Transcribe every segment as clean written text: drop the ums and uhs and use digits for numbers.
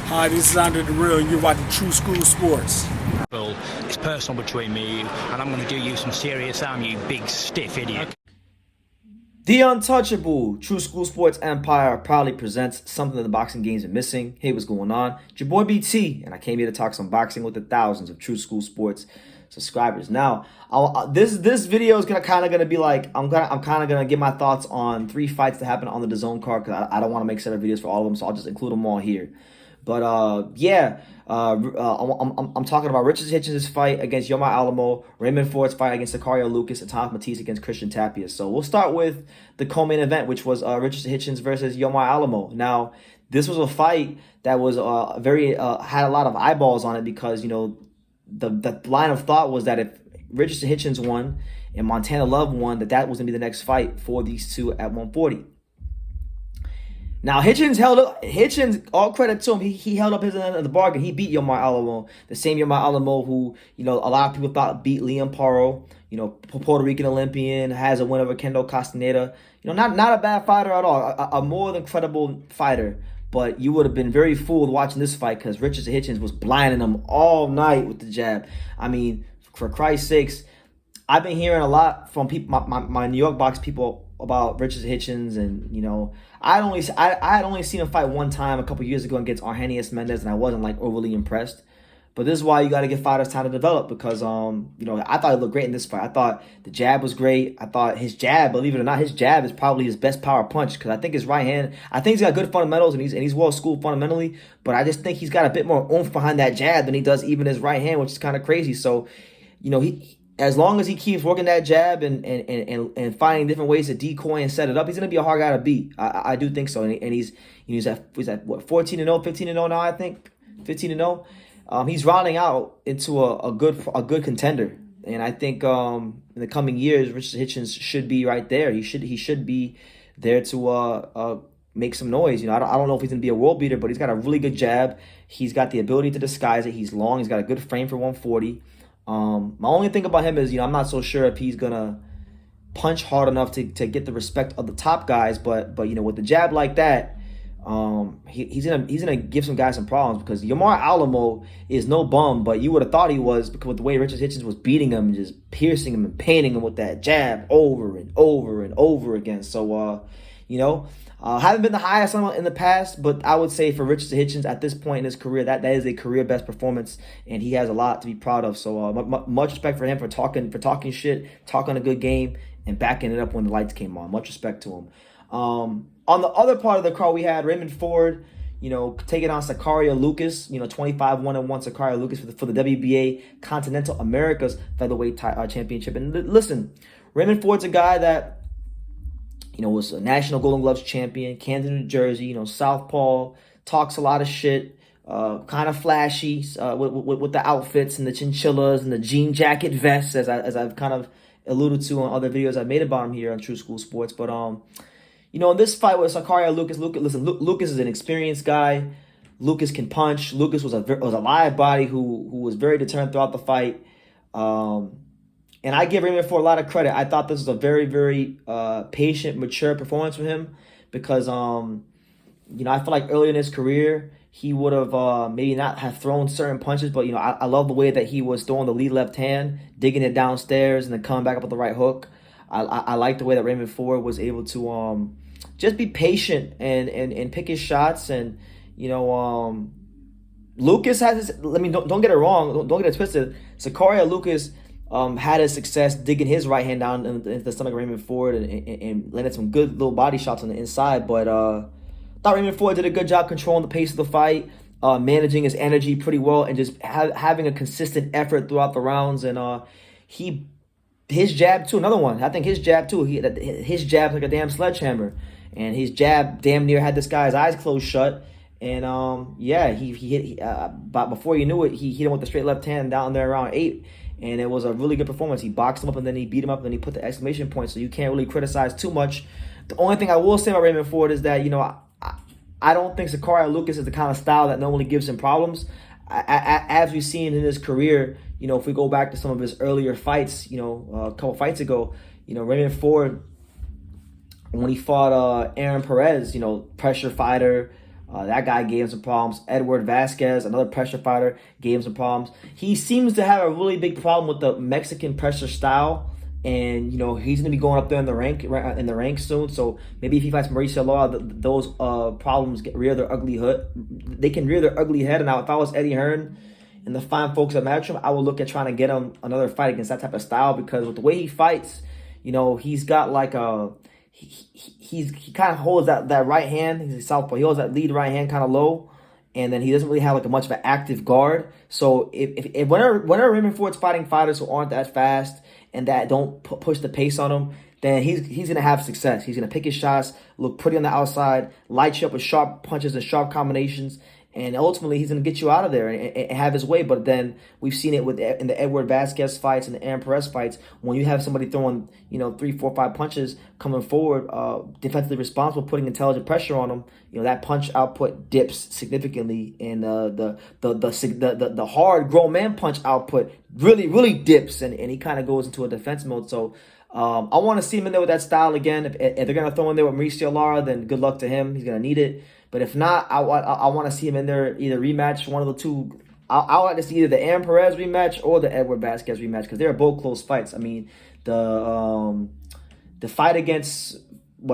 Hi, this is Andre the Real, and you're watching True School Sports. It's personal between me and you, and I'm going to do you some serious harm, you big stiff idiot. The Untouchable True School Sports Empire proudly presents something that the boxing games are missing. Hey, what's going on? It's your boy BT, and I came here to talk some boxing with the thousands of True School Sports subscribers. Now, this video is gonna be like I'm kind of gonna give my thoughts on 3 fights that happened on the DAZN card because I don't want to make separate videos for all of them, so I'll just include them all here. But I'm talking about Richardson Hitchins' fight against Yomar Alamo, Raymond Ford's fight against Sicario Lucas, and Thomas Mattice against Christian Tapia. So we'll start with the co-main event, which was Richardson Hitchins versus Yomar Alamo. Now, this was a fight that was had a lot of eyeballs on it because, you know, the line of thought was that if Richardson Hitchins won and Montana Love won, that was going to be the next fight for these two at 140. Now, Hitchins, all credit to him, he held up his end of the bargain. He beat Yomar Alamo, the same Yomar Alamo who, you know, a lot of people thought beat Liam Paro, you know, Puerto Rican Olympian, has a win over Kendo Castaneda. You know, not a bad fighter at all, a more than credible fighter. But you would have been very fooled watching this fight because Richardson Hitchins was blinding him all night with the jab. I mean, for Christ's sakes, I've been hearing a lot from people, my New York box people, about Richardson Hitchins, and you know, I had only seen him fight one time a couple years ago against Arrhenius Mendez, and I wasn't like overly impressed. But this is why you got to give fighters time to develop because you know, I thought he looked great in this fight. I thought the jab was great. I thought his jab, believe it or not, his jab is probably his best power punch because I think his right hand, I think he's got good fundamentals and he's well schooled fundamentally, but I just think he's got a bit more oomph behind that jab than he does even his right hand, which is kind of crazy. So, you know, as long as he keeps working that jab and finding different ways to decoy and set it up, he's gonna be a hard guy to beat. I do think so. And he's at what, 14-0, 15-0 now, I think, 15-0. He's rounding out into a good contender, and I think in the coming years, Richardson Hitchins should be right there. He should be there to make some noise. You know, I don't know if he's gonna be a world beater, but he's got a really good jab. He's got the ability to disguise it. He's long. He's got a good frame for 140. My only thing about him is, you know, I'm not so sure if he's gonna punch hard enough to get the respect of the top guys, but you know, with the jab like that, he's gonna give some guys some problems because Yomar Alamo is no bum, but you would have thought he was because with the way Richard Hitchins was beating him and just piercing him and painting him with that jab over and over and over again. So you know, haven't been the highest in the past, but I would say for Richardson Hitchins at this point in his career, that is a career best performance, and he has a lot to be proud of. So much respect for him for talking shit, talking a good game, and backing it up when the lights came on. Much respect to him. On the other part of the card, we had Raymond Ford, you know, taking on Sicario Lucas, you know, 25-1-1 Sicario Lucas for the WBA Continental Americas Featherweight Championship. And listen, Raymond Ford's a guy that, you know, was a national Golden Gloves champion, Camden, New Jersey, you know, southpaw, talks a lot of shit, kind of flashy with the outfits and the chinchillas and the jean jacket vests, as I've kind of alluded to on other videos I've made about him here on True School Sports. But you know, in this fight with Sicario Lucas, Lucas is an experienced guy. Lucas can punch. Lucas was a live body who was very determined throughout the fight. And I give Raymond Ford a lot of credit. I thought this was a very, very patient, mature performance from him because, you know, I feel like earlier in his career, he would have maybe not have thrown certain punches, but, you know, I love the way that he was throwing the lead left hand, digging it downstairs, and then coming back up with the right hook. I like the way that Raymond Ford was able to just be patient and pick his shots. And, you know, Lucas has his, I mean, don't get it wrong, don't get it twisted. Sicario Lucas had his success digging his right hand down into the stomach of Raymond Ford and landed some good little body shots on the inside. But thought Raymond Ford did a good job controlling the pace of the fight, managing his energy pretty well, and just having a consistent effort throughout the rounds. And his jab too, another one. I think his jab too. His jab's like a damn sledgehammer, and his jab damn near had this guy's eyes closed shut. And yeah, he hit. But before you knew it, he hit him with the straight left hand down there around 8. And it was a really good performance. He boxed him up and then he beat him up and then he put the exclamation point. So you can't really criticize too much. The only thing I will say about Raymond Ford is that, you know, I don't think Sicario Lucas is the kind of style that normally gives him problems. As we've seen in his career, you know, if we go back to some of his earlier fights, you know, a couple fights ago, you know, Raymond Ford, when he fought Aaron Perez, you know, pressure fighter, That guy gave him some problems. Edward Vasquez, another pressure fighter, gave him some problems. He seems to have a really big problem with the Mexican pressure style. And he's gonna be going up there in the rank soon. So maybe if he fights Mauricio Lara, those problems rear their ugly head. They can rear their ugly head. And now, if I was Eddie Hearn and the fine folks at Matchroom, I would look at trying to get him another fight against that type of style, because with the way he fights, he's got like he kind of holds that right hand. He's a southpaw. He holds that lead right hand kind of low, and then he doesn't really have like much of an active guard. So if whenever Raymond Ford's fighting fighters who aren't that fast and that don't push the pace on him, then he's gonna have success. He's gonna pick his shots, look pretty on the outside, light you up with sharp punches and sharp combinations, and ultimately he's gonna get you out of there and have his way. But then we've seen it in the Edward Vasquez fights and the Aaron Perez fights, when you have somebody throwing 3, 4, 5 punches coming forward, defensively responsible, putting intelligent pressure on them, that punch output dips significantly, and the hard grown man punch output really dips, and he kind of goes into a defense mode. So I want to see him in there with that style again. If they're going to throw in there with Mauricio Lara, then good luck to him. He's going to need it. But if not, I want to see him in there, either rematch one of the two. I like to see either the Aaron Perez rematch or the Edward Vasquez rematch, because they're both close fights. I mean, the fight against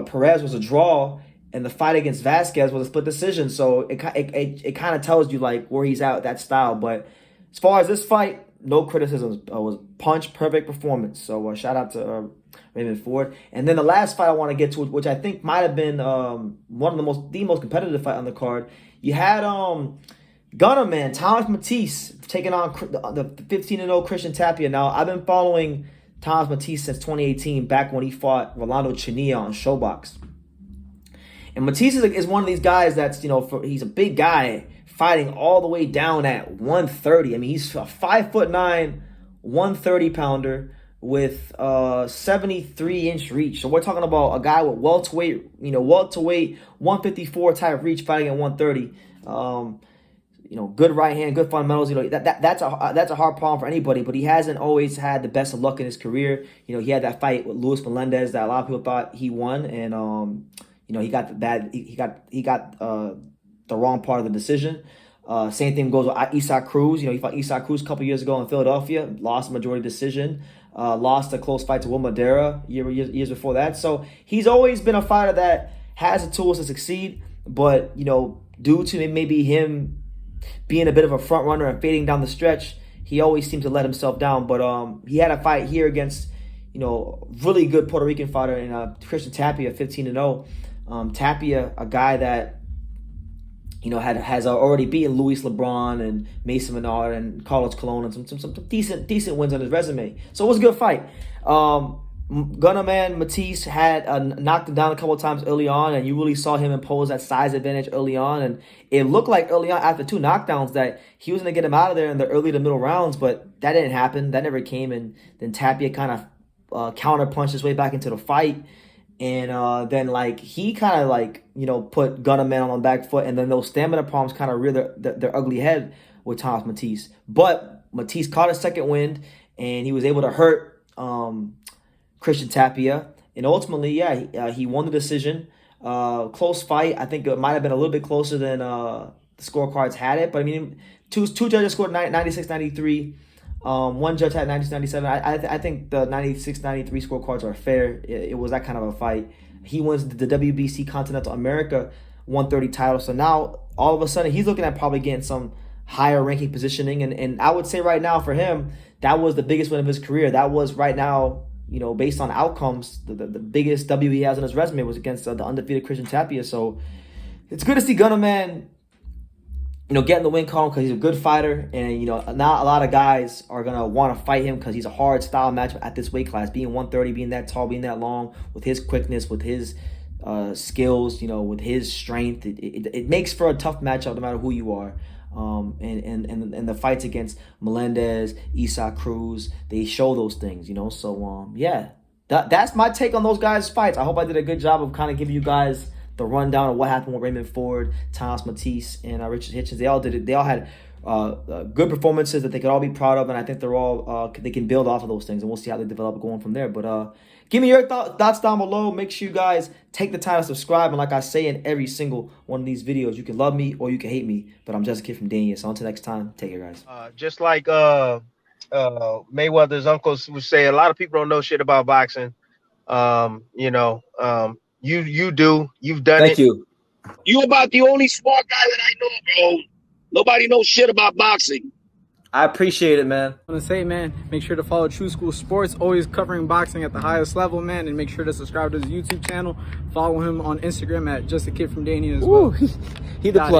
Perez was a draw, and the fight against Vasquez was a split decision. So it kind of tells you like where he's at with that style. But as far as this fight, no criticisms. It was punch perfect performance. So shout out to Raymond Ford. And then the last fight I want to get to, which I think might have been one of the most competitive fight on the card. You had Gunner Man Thomas Mattice taking on the 15-0 Christian Tapia. Now, I've been following Thomas Mattice since 2018, back when he fought Rolando Chinilla on Showbox. And Mattice is one of these guys that's, he's a big guy fighting all the way down at 130. I mean, he's a 5'9", 130-pounder with 73-inch reach. So we're talking about a guy with welterweight, 154 type reach fighting at 130. Good right hand, good fundamentals. That's a hard problem for anybody, but he hasn't always had the best of luck in his career. He had that fight with Luis Melendez that a lot of people thought he won, and he got the wrong part of the decision. Same thing goes with Isaac Cruz. He fought Isaac Cruz a couple years ago in Philadelphia, lost a majority decision, lost a close fight to Will Madera years before that. So he's always been a fighter that has the tools to succeed, but due to maybe him being a bit of a front runner and fading down the stretch, he always seems to let himself down. But he had a fight here against really good Puerto Rican fighter in Christian Tapia, 15-0. Tapia, a guy that has already beaten Luis LeBron and Mason Menard and Carlos Colon and some decent wins on his resume. So it was a good fight. Gunner Man Mattice had knocked him down a couple of times early on, and you really saw him impose that size advantage early on. And it looked like early on, after 2 knockdowns, that he was going to get him out of there in the early to middle rounds, but that didn't happen. That never came, and then Tapia kind of counter-punched his way back into the fight. And then he kind of put Gunner Man on the back foot, and then those stamina problems kind of rear their ugly head with Thomas Mattice. But Mattice caught a second wind, and he was able to hurt Christian Tapia, and ultimately, he won the decision. Close fight. I think it might have been a little bit closer than the scorecards had it, but I mean, two judges scored 96-93. One judge had 96-97. I think the 96-93 scorecards are fair. It was that kind of a fight. He wins the WBC Continental America 130 title. So now, all of a sudden, he's looking at probably getting some higher ranking positioning. And I would say right now for him, that was the biggest win of his career. That was right now, based on outcomes, the biggest W he has on his resume was against the undefeated Christian Tapia. So it's good to see Gunner Man getting the win column, because he's a good fighter, and not a lot of guys are gonna want to fight him because he's a hard style matchup at this weight class, being 130, being that tall, being that long, with his quickness, with his skills, with his strength. It makes for a tough matchup no matter who you are. And the fights against Melendez, Isaac Cruz, they show those things, So that's my take on those guys' fights. I hope I did a good job of kind of giving you guys the rundown of what happened with Raymond Ford, Thomas Mattice, and Richardson Hitchins. They all did it. They all had good performances that they could all be proud of, and I think they're all they can build off of those things, and we'll see how they develop going from there. But Give me your thoughts down below. Make sure you guys take the time to subscribe. And like I say in every single one of these videos, you can love me or you can hate me. But I'm just a kid from Dania. So until next time, take care, guys. Just like Mayweather's uncles would say, a lot of people don't know shit about boxing. You do. You've done it. Thank you. You about the only smart guy that I know, bro. Nobody knows shit about boxing. I appreciate it, man. I want to say, man, make sure to follow True School Sports, always covering boxing at the highest level, man, and make sure to subscribe to his YouTube channel. Follow him on Instagram at Just a Kid from Dania as well. He the plug.